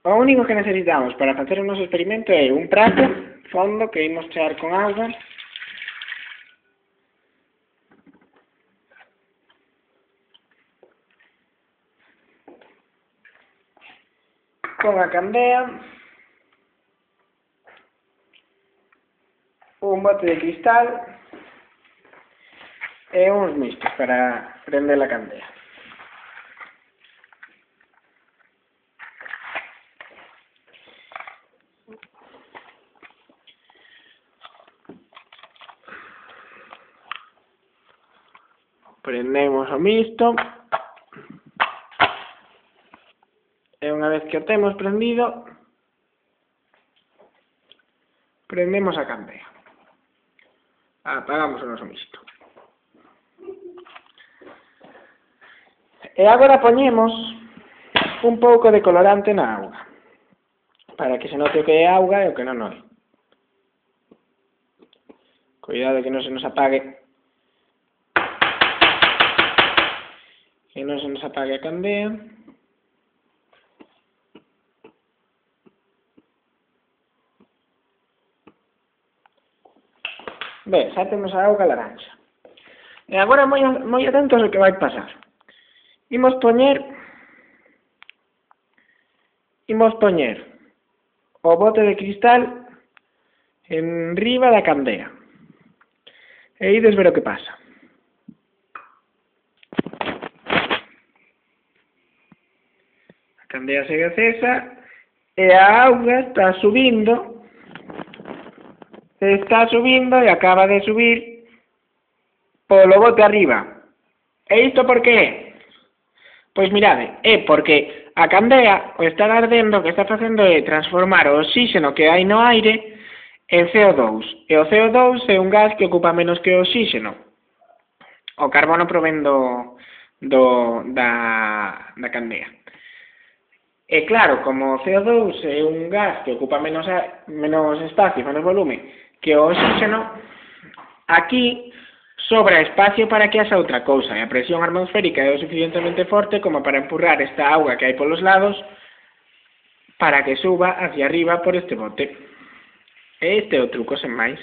O único que necesitamos para facer o noso experimento é un prato fondo que imos chear con auga, con a candea, un bote de cristal e uns mistos para prender a candea. Prendemos o misto e unha vez que o temos prendido, prendemos a candea. Apagamos o noso misto. E agora poñemos un pouco de colorante na auga, para que se note o que é auga e o que non é. Cuidado que non se nos apague. Que non se nos apague a candea. Ben, xa temos a auga laranxa. E agora moi atentos ao que vai pasar. Imos poñer o bote de cristal en riba da candea. E ides ver o que pasa. A candea segue acesa e a auga está subindo e acaba de subir polo bote arriba. E isto por que é? Pois mirade, é porque a candea o estar ardendo o que está facendo é transformar o oxígeno que hai no aire en CO2. E o CO2 é un gas que ocupa menos que o oxígeno. O carbono provén da candea. E claro, como o CO2 é un gas que ocupa menos espacio, menos volume que o oxígeno, aquí sobra espacio para que haxa outra cousa, e a presión atmosférica é o suficientemente forte como para empurrar esta auga que hai polos lados para que suba hacia arriba por este bote. E este é o truco, sen máis.